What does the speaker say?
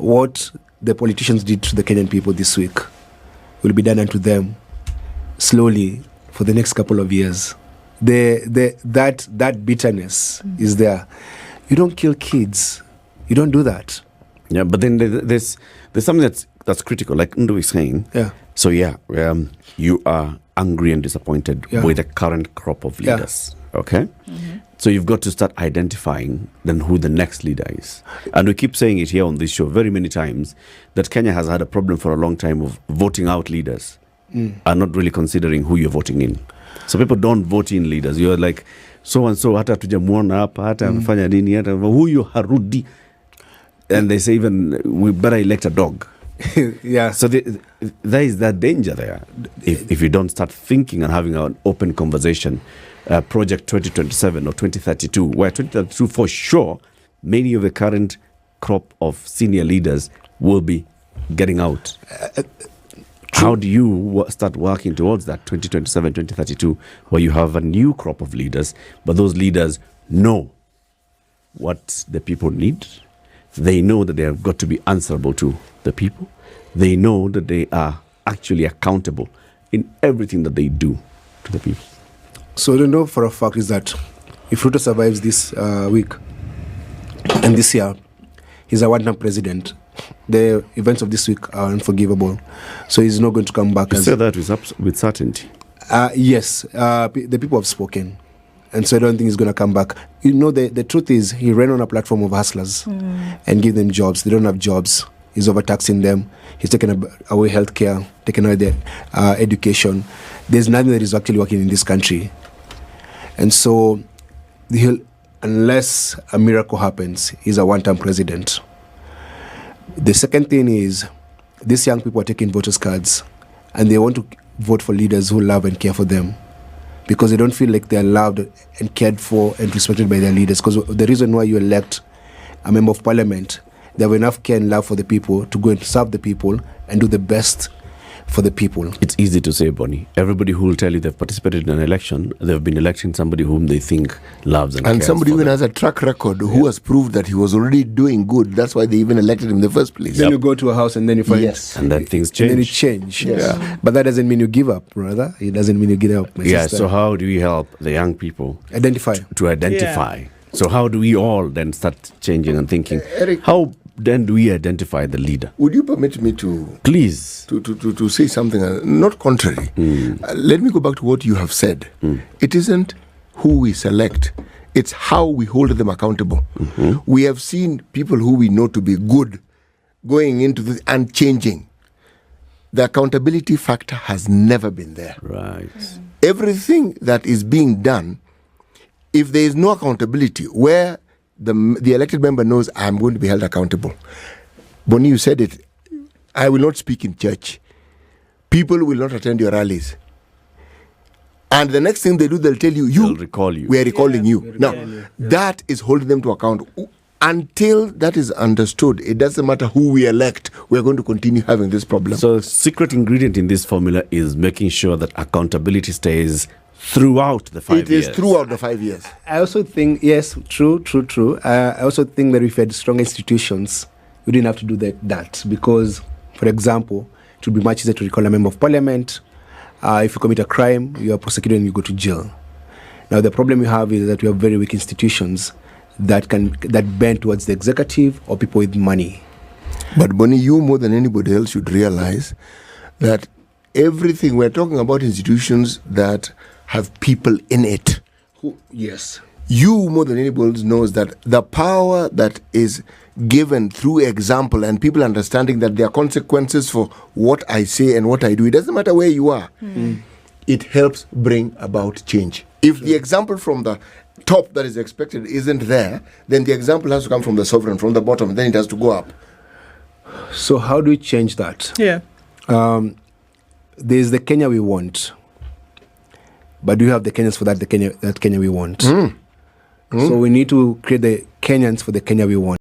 what the politicians did to the Kenyan people this week will be done unto them slowly for the next couple of years. That bitterness is there. You don't kill kids. You don't do that. Yeah, but then there's something that's critical, like Ndu is saying. Yeah. So you are angry and disappointed with the current crop of leaders. Yeah. Okay. Mm-hmm. So you've got to start identifying then who the next leader is. And we keep saying it here on this show very many times that Kenya has had a problem for a long time of voting out leaders and not really considering who you're voting in. So people don't vote in leaders. You're like, so and so, hata tujamuona hapa, hata amefanya nini, hata huyu harudi. And they say even, we better elect a dog. Yeah. So there is that danger there. If you don't start thinking and having an open conversation, Project 2027 or 2032, where 2032 for sure, many of the current crop of senior leaders will be getting out. How do you start working towards that 2027, 2032, where you have a new crop of leaders, but those leaders know what the people need? They know that they have got to be answerable to the people. They know that they are actually accountable in everything that they do to the people. So the know for a fact is that if Ruto survives this week and this year, he's a one-term president. The events of this week are unforgivable. So he's not going to come back. You say that with certainty? Yes. The people have spoken. And so I don't think he's going to come back. You know, the truth is he ran on a platform of hustlers and give them jobs. They don't have jobs. He's overtaxing them. He's taken away healthcare, taken away their education. There's nothing that is actually working in this country. And so, unless a miracle happens, he's a one-term president. The second thing is, these young people are taking voters' cards, and they want to vote for leaders who love and care for them, because they don't feel like they're loved and cared for and respected by their leaders. Because the reason why you elect a member of parliament, they have enough care and love for the people to go and serve the people and do the best for the people. It's easy to say, Bonnie. Everybody who will tell you they've participated in an election, they've been electing somebody whom they think loves and cares somebody for who them. has a track record, who has proved that he was already doing good. That's why they even elected him in the first place. Then you go to a house and then you find... And then things change. And then it change. Yes. Yeah. But that doesn't mean you give up, brother. It doesn't mean you give up, my sister. So how do we help the young people identify? To identify. Yeah. So how do we all then start changing and thinking? Eric, how then do we identify the leader? Would you permit me to... Please. To say something not contrary. Let me go back to what you have said. It isn't who we select. It's how we hold them accountable. We have seen people who we know to be good going into this and changing. The accountability factor has never been there. Right. Everything that is being done, if there is no accountability, where the elected member knows I'm going to be held accountable. Bonnie, you said it. I will not speak in church. People will not attend your rallies. And the next thing they do, they'll tell you, they'll recall you. We are recalling you. Now, that is holding them to account. Until that is understood, it doesn't matter who we elect, we're going to continue having this problem. So the secret ingredient in this formula is making sure that accountability stays throughout the 5 years. It is throughout the 5 years. I also think, yes, true. I also think that if we had strong institutions, we didn't have to do that because, for example, it would be much easier to recall a member of parliament. If you commit a crime, you are prosecuted and you go to jail. Now, the problem we have is that we have very weak institutions that bend towards the executive or people with money. But Bonnie, you more than anybody else should realize that everything we're talking about, institutions that have people in it. Yes. You more than anybody else knows that the power that is given through example and people understanding that there are consequences for what I say and what I do, it doesn't matter where you are. It helps bring about change. If the example from the top that is expected isn't there, then the example has to come from the sovereign, from the bottom, then it has to go up. So how do we change that? Yeah. There's the Kenya we want. But do you have the Kenyans for that Kenya we want? So we need to create the Kenyans for the Kenya we want.